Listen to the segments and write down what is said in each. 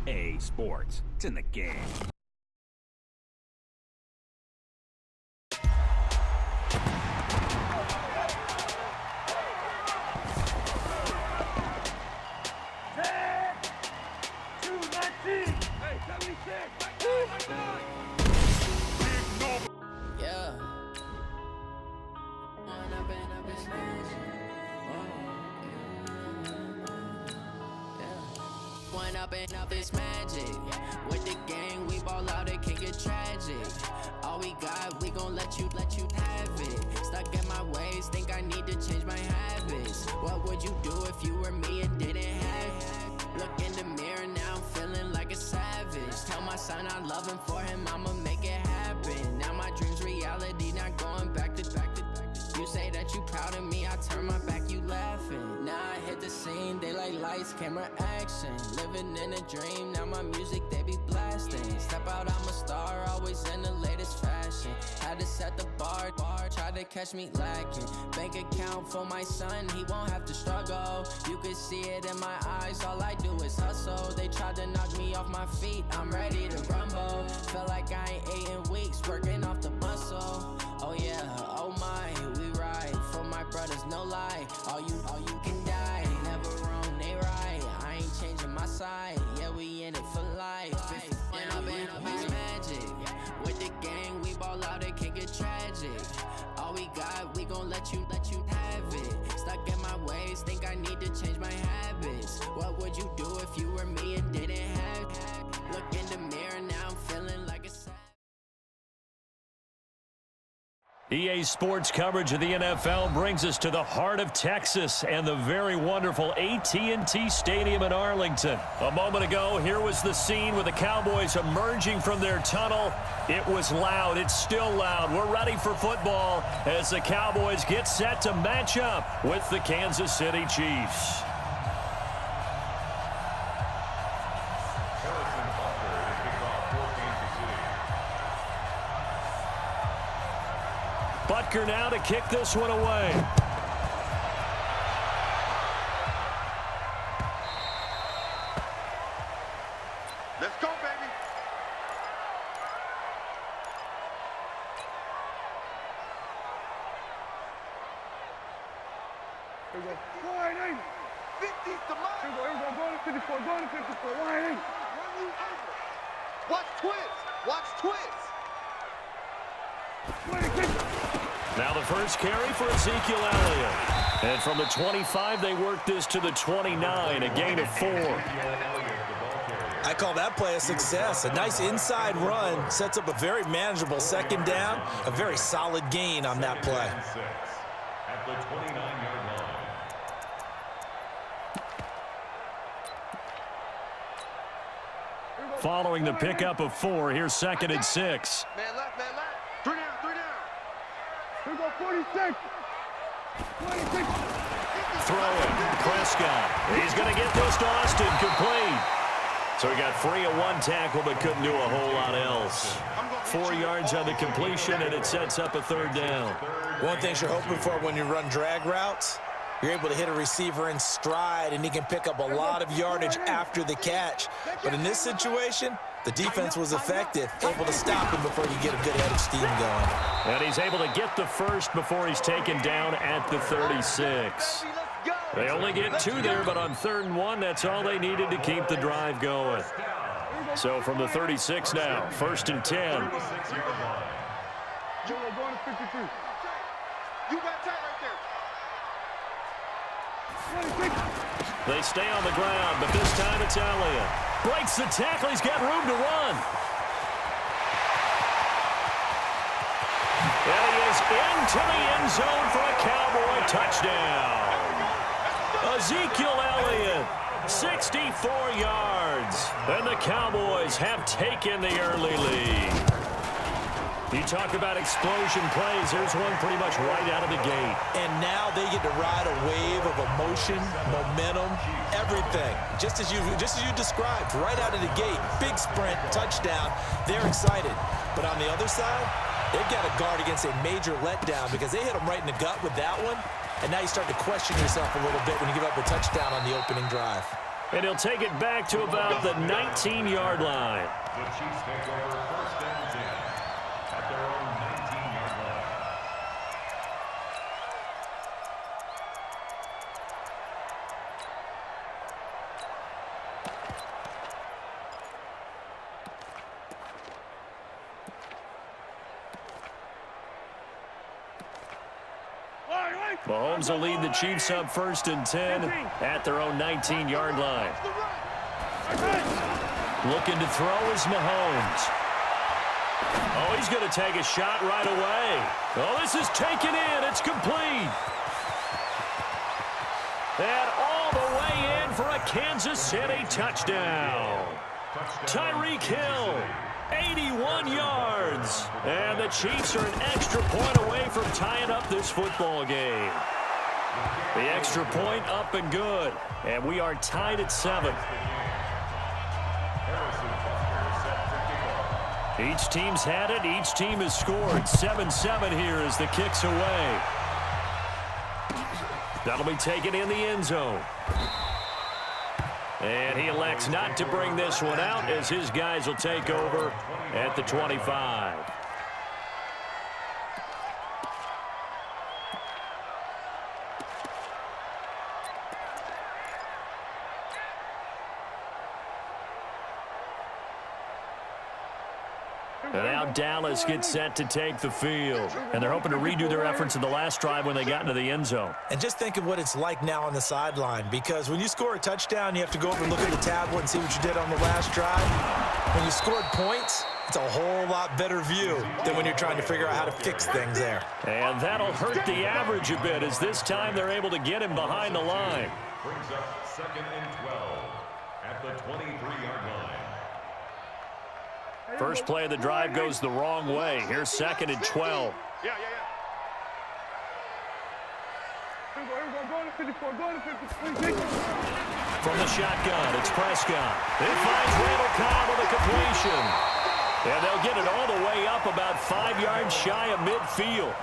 EA Sports. It's in the game. Up this magic with the gang, we ball out, it can get tragic. All we got, we gon' let you have it. Stuck in my ways, think I need to change my habits. What would you do if you were me and didn't have it? Look in the mirror now, I'm feeling like a savage. Tell my son I love him, for him I'ma make it happen. Now my dream's reality, not going back to. You say that you proud of me, I turn my back, you laughing. Now I hit the scene, they like lights, camera, action. Living in a dream, now my music, they be blasting. Step out, I'm a star, always in the latest fashion. Had to set the bar, try to catch me lacking. Bank account for my son, he won't have to struggle. You can see it in my eyes, all I do is hustle. They tried to knock me off my feet, I'm ready to rumble. Felt like I ain't ate in weeks, working off the muscle. Oh yeah, oh my, we ride for my brothers, no lie. All you can die, never wrong, they right. I ain't changing my side, yeah, we in it for life. When up it's magic, with the gang, we ball out, it can get tragic. All we got, we gon' let you have it. Stuck in my ways, think I need to change my habits. What would you do if you were me and didn't have it? Look in the mirror, now I'm feeling like a savage. EA Sports coverage of the NFL brings us to the heart of Texas and the very wonderful AT&T Stadium in Arlington. A moment ago, here was the scene with the Cowboys emerging from their tunnel. It was loud. It's still loud. We're ready for football as the Cowboys get set to match up with the Kansas City Chiefs. Butker now to kick this one away. Let's go, baby. Here we go. Wide eight. 50's the mark. Here we go. Go to 54. Go to 54. Wide eight. Run you over. Watch twins. Watch twins. 26. Now the first carry for Ezekiel Elliott. And from the 25, they work this to the 29, a gain of 4. I call that play a success. A nice inside run sets up a very manageable second down, a very solid gain on that play. At the 29-yard line. Following the pickup of 4, here's 2nd and 6. Man left, man left. 3 down, 3 down. Here we go. 46. 26. Throwing, Prescott. He's going to get this to Austin, complete. So he got free of one tackle but couldn't do a whole lot else. 4 yards on the completion, and it sets up a 3rd down. One thing you're hoping for when you run drag routes, you're able to hit a receiver in stride, and he can pick up a lot of yardage after the catch. But in this situation, the defense was effective, able to stop him before you get a good head of steam going. And he's able to get the first before he's taken down at the 36. They only get 2 there, but on 3rd and 1, that's all they needed to keep the drive going. So from the 36 now, 1st and 10. Going to 53. You got time right there. 26. They stay on the ground, but this time it's Elliott. Breaks the tackle. He's got room to run. And he is into the end zone for a Cowboy touchdown. Ezekiel Elliott, 64 yards. And the Cowboys have taken the early lead. You talk about explosion plays. Here's one pretty much right out of the gate. And now they get to ride a wave of emotion, momentum, everything. Just as you described, right out of the gate. Big sprint, touchdown. They're excited. But on the other side, they've got to guard against a major letdown because they hit them right in the gut with that one. And now you start to question yourself a little bit when you give up a touchdown on the opening drive. And he'll take it back to about the 19-yard line. The Chiefs take over first and 10 at their own 19-yard line. Mahomes will lead the Chiefs up first and 10 at their own 19-yard line. Looking to throw is Mahomes. Oh, he's going to take a shot right away. Oh, this is taken in. It's complete. And all the way in for a Kansas City touchdown. Tyreek Hill, 81 yards. And the Chiefs are an extra point away from tying up this football game. The extra point up and good. And we are tied at 7. Each team's had it. Each team has scored. 7-7 here as the kick's away. That'll be taken in the end zone. And he elects not to bring this one out as his guys will take over at the 25. And now Dallas gets set to take the field. And they're hoping to redo their efforts in the last drive when they got into the end zone. And just think of what it's like now on the sideline, because when you score a touchdown, you have to go over and look at the tablet and see what you did on the last drive. When you scored points, it's a whole lot better view than when you're trying to figure out how to fix things there. And that'll hurt the average a bit as this time they're able to get him behind the line. Brings up second and 12 at the 23-yard line. First play of the drive goes the wrong way. Here's second and 12. Yeah. Here we go. Going to 54. Going to 53. From the shotgun, it's Prescott. It finds Randall Cobb with a completion. And they'll get it all the way up about 5 yards shy of midfield.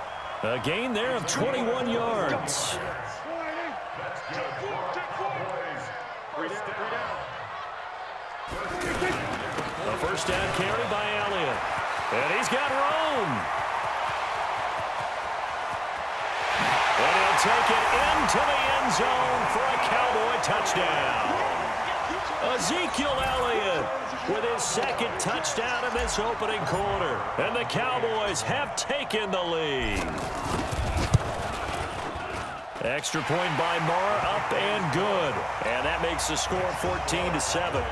A gain there of 21 yards. A first down carry by Elliott. And he's got room. And he'll take it into the end zone for a Cowboy touchdown. Ezekiel Elliott with his second touchdown in this opening quarter. And the Cowboys have taken the lead. Extra point by Marr, up and good. And that makes the score 14-7.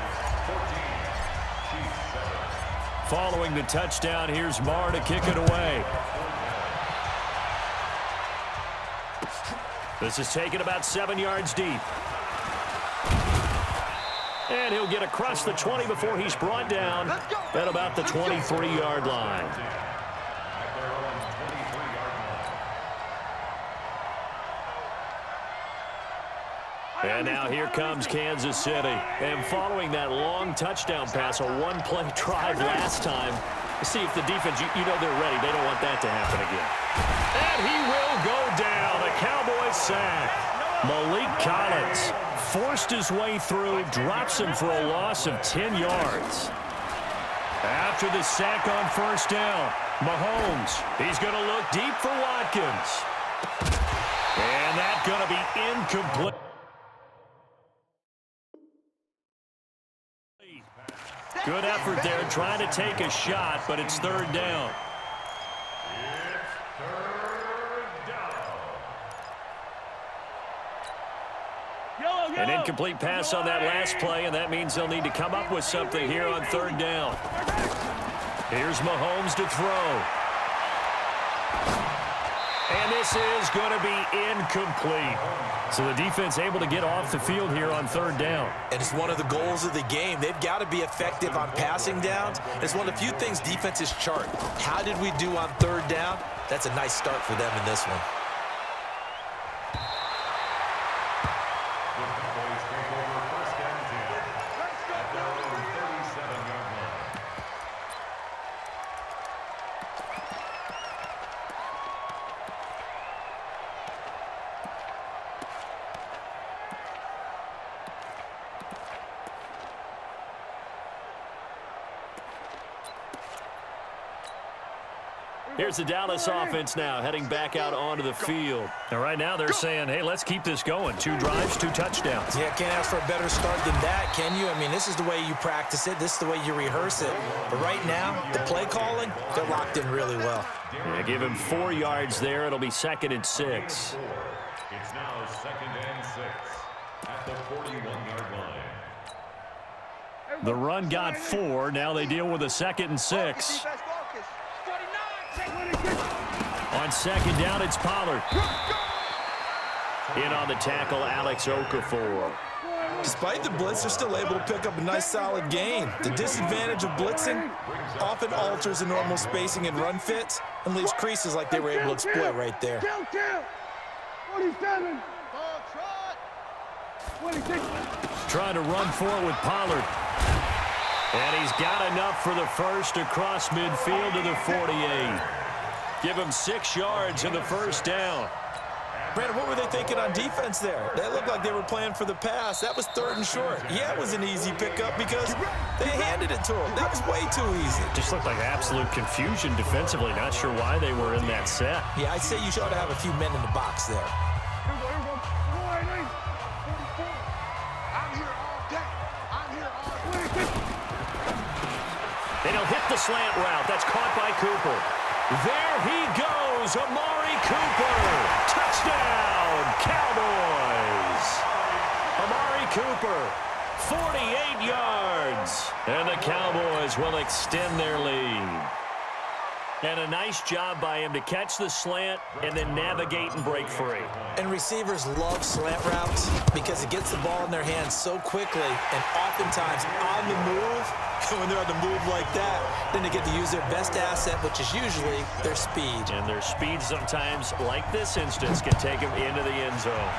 Following the touchdown, here's Marr to kick it away. This is taken about 7 yards deep. And he'll get across the 20 before he's brought down at about the 23-yard line. And now here comes Kansas City. And following that long touchdown pass, a one-play drive last time, see if the defense, you know they're ready. They don't want that to happen again. And he will go down. A Cowboy sack. Malik Collins forced his way through, drops him for a loss of 10 yards. After the sack on first down, Mahomes, he's going to look deep for Watkins. And that's going to be incomplete. Good effort there, trying to take a shot, but it's third down. An incomplete pass on that last play, and that means they'll need to come up with something here on third down. Here's Mahomes to throw. And this is going to be incomplete. So the defense able to get off the field here on third down. And it's one of the goals of the game. They've got to be effective on passing downs. It's one of the few things defenses chart. How did we do on third down? That's a nice start for them in this one. Here's the Dallas offense now heading back out onto the field. And right now they're saying, hey, let's keep this going. 2 drives, 2 touchdowns. Yeah, can't ask for a better start than that, can you? I mean, this is the way you practice it. This is the way you rehearse it. But right now, the play calling, they're locked in really well. Yeah, give him 4 yards there. It'll be 2nd and 6. It's now 2nd and 6 at the 41-yard line. The run got 4. Now they deal with a 2nd and 6. On 2nd down, it's Pollard. In on the tackle, Alex Okafor. Despite the blitz, they're still able to pick up a nice, solid gain. The disadvantage of blitzing often alters the normal spacing and run fits and leaves creases like they were able to exploit right there. 47. 26. Trying to run for it with Pollard. And he's got enough for the first across midfield to the 48. Give him 6 yards in the first down. Brandon, what were they thinking on defense there? They looked like they were playing for the pass. That was 3rd and short. Yeah, it was an easy pickup because they handed it to him. That was way too easy. Just looked like absolute confusion defensively. Not sure why they were in that set. Yeah, I'd say you should have a few men in the box there. Here we go. 49. 44. I'm here all day. I'm here all day. 26. And he'll hit the slant route. That's caught by Cooper. There he goes, Amari Cooper. Touchdown, Cowboys. Amari Cooper, 48 yards. And the Cowboys will extend their lead. And a nice job by him to catch the slant and then navigate and break free. And receivers love slant routes because it gets the ball in their hands so quickly and oftentimes on the move. And when they're on the move like that, then they get to use their best asset, which is usually their speed. And their speed sometimes, like this instance, can take them into the end zone.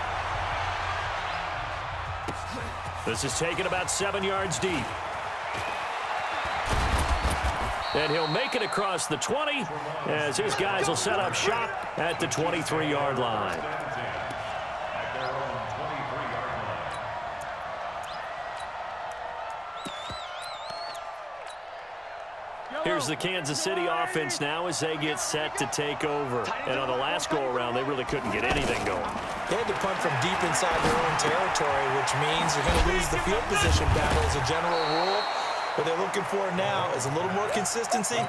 This is taken about 7 yards deep. And he'll make it across the 20 as his guys will set up shop at the 23-yard line. Here's the Kansas City offense now as they get set to take over. And on the last go-around, they really couldn't get anything going. They had to punt from deep inside their own territory, which means you're going to lose the field position battle as a general rule. What they're looking for now is a little more consistency,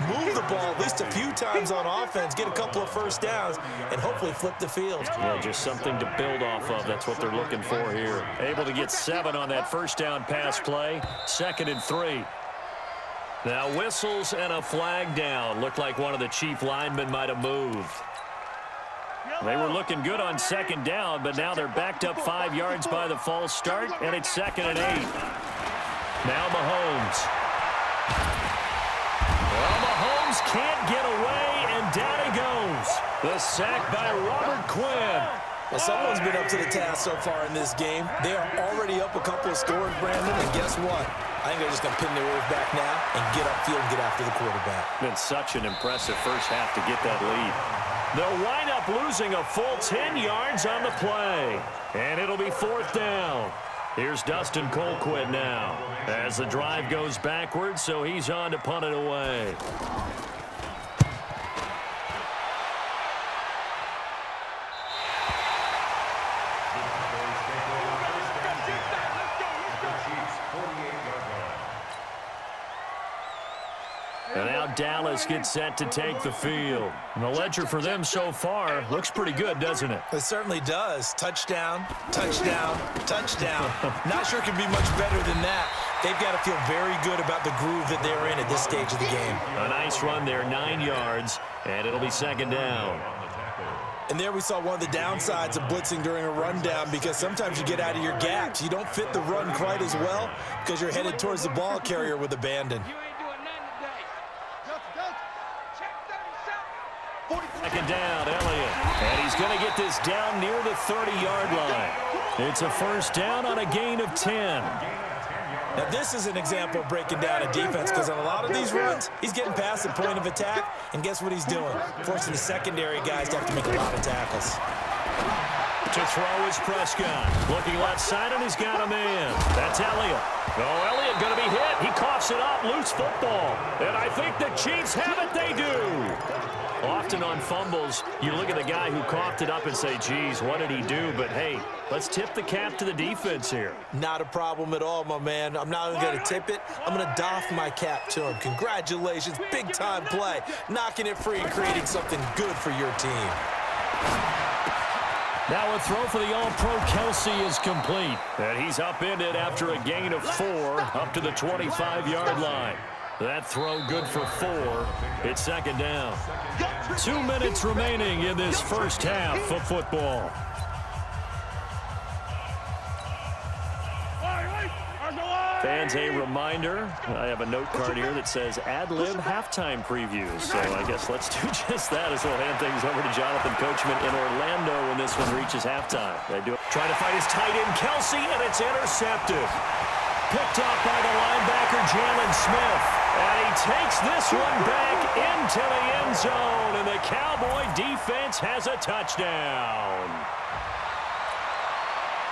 move the ball at least a few times on offense, get a couple of first downs, and hopefully flip the field. Yeah, just something to build off of. That's what they're looking for here. Able to get 7 on that first down pass play. 2nd and 3. Now whistles and a flag down. Looked like one of the chief linemen might have moved. They were looking good on 2nd down, but now they're backed up 5 yards by the false start, and it's 2nd and 8. Now Mahomes. Well, Mahomes can't get away, and down he goes. The sack by Robert Quinn. Well, someone's been up to the task so far in this game. They are already up a couple of scores, Brandon, and guess what? I think they're just going to pin their ears back now and get upfield and get after the quarterback. Been such an impressive first half to get that lead. They'll wind up losing a full 10 yards on the play, and it'll be 4th down. Here's Dustin Colquitt now as the drive goes backwards, so he's on to punt it away. And now Dallas gets set to take the field. And the ledger for them so far looks pretty good, doesn't it? It certainly does. Touchdown, touchdown, touchdown. Not sure it can be much better than that. They've got to feel very good about the groove that they're in at this stage of the game. A nice run there, 9 yards, and it'll be 2nd down. And there we saw one of the downsides of blitzing during a rundown because sometimes you get out of your gaps. You don't fit the run quite as well because you're headed towards the ball carrier with abandon. 2nd down, Elliott. And he's going to get this down near the 30-yard line. It's a first down on a gain of 10. Now, this is an example of breaking down a defense because on a lot of these runs, he's getting past the point of attack, and guess what he's doing? Forcing the secondary guys to have to make a lot of tackles. To throw is Prescott. Looking left side, and he's got a man. That's Elliott. Oh, Elliott going to be hit. He coughs it up. Loose football. And I think the Chiefs have it. They do. often on fumbles, you look at the guy who coughed it up and say, geez, what did he do? But, hey, let's tip the cap to the defense here. Not a problem at all, my man. I'm not even going to tip it. I'm going to doff my cap to him. Congratulations, big-time play. Knocking it free and creating something good for your team. Now a throw for the All-Pro Kelsey is complete. And he's upended after a gain of 4 up to the 25-yard line. That throw good for 4. It's second down. 2 minutes remaining in this first half of football. Fans, a reminder, I have a note card here that says ad-lib halftime previews. So I guess let's do just that as we'll hand things over to Jonathan Coachman in Orlando when this one reaches halftime. They do it. Trying to fight his tight end, Kelsey, and it's intercepted. Picked up by the linebacker, Jalen Smith. And he takes this one back into the end zone, and the Cowboy defense has a touchdown.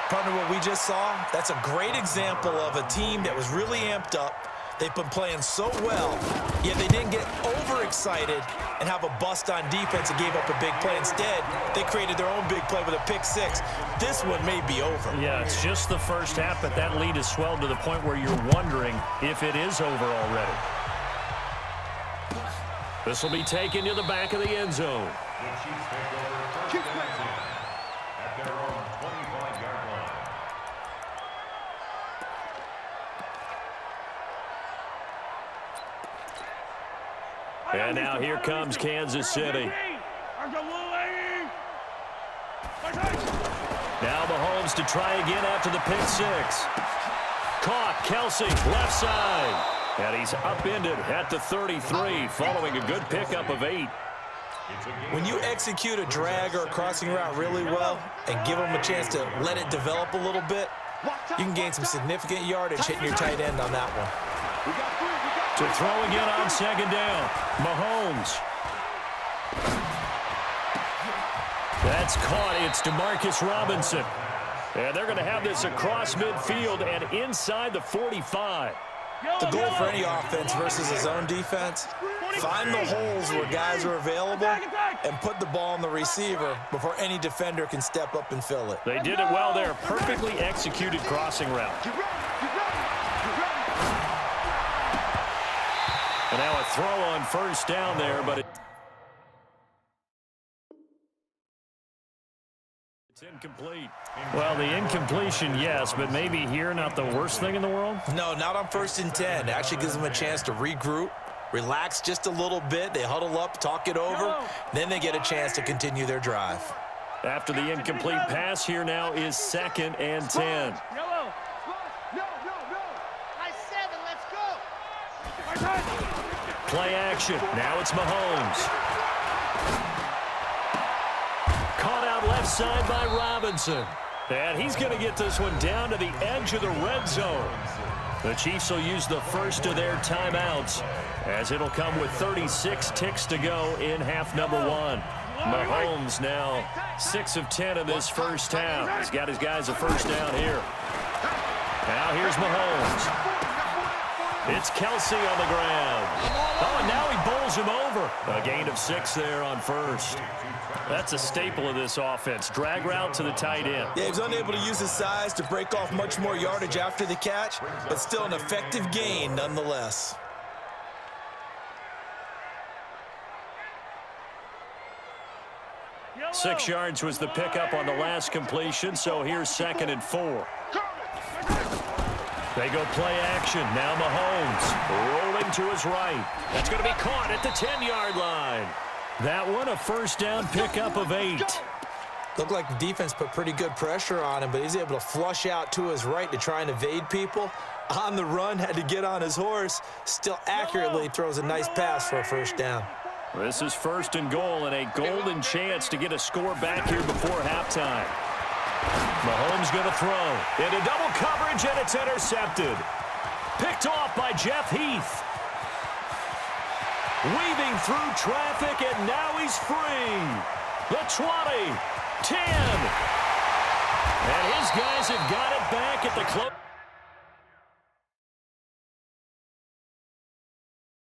Partner, what we just saw, that's a great example of a team that was really amped up. They've been playing so well, yet they didn't get overexcited and have a bust on defense and gave up a big play. Instead, they created their own big play with a pick 6. This one may be over. Yeah, it's just the first half, but that lead has swelled to the point where you're wondering if it is over already. This will be taken to the back of the end zone. And now here comes Kansas City. Now Mahomes to try again after the pick 6. Caught, Kelsey, left side. And he's upended at the 33, following a good pickup of 8. When you execute a drag or a crossing route really well and give them a chance to let it develop a little bit, you can gain some significant yardage hitting your tight end on that one. To throw again on second down, Mahomes. That's caught. It's DeMarcus Robinson. And they're going to have this across midfield and inside the 45. The goal for any offense versus his own defense, find the holes where guys are available and put the ball on the receiver before any defender can step up and fill it. They did it well there. Perfectly executed crossing route. And now a throw on first down there, but it's incomplete. Well, the incompletion, yes, but maybe here not the worst thing in the world? No, not on 1st and 10. It actually gives them a chance to regroup, relax just a little bit. They huddle up, talk it over, then they get a chance to continue their drive. After the incomplete pass, here now is 2nd and 10. Play action. Now it's Mahomes. Caught out left side by Robinson. And he's going to get this one down to the edge of the red zone. The Chiefs will use the first of their timeouts as it'll come with 36 ticks to go in half number 1. Mahomes now 6 of 10 in this first half. He's got his guys a first down here. Now here's Mahomes. It's Kelsey on the ground. Oh, and now he bowls him over. A gain of 6 there on first. That's a staple of this offense. Drag route to the tight end. Yeah, he was unable to use his size to break off much more yardage after the catch, but still an effective gain nonetheless. Yellow. 6 yards was the pickup on the last completion, so here's 2nd and 4. They go play action. Now Mahomes rolling to his right. That's going to be caught at the 10-yard line. That one, a first down pickup of 8. Looked like the defense put pretty good pressure on him, but he's able to flush out to his right to try and evade people. On the run, had to get on his horse. Still accurately throws a nice pass for a first down. This is 1st and goal and a golden chance to get a score back here before halftime. Mahomes going to throw into double coverage, and it's intercepted. Picked off by Jeff Heath. Weaving through traffic, and now he's free. The 20, 10. And his guys have got it back at the close.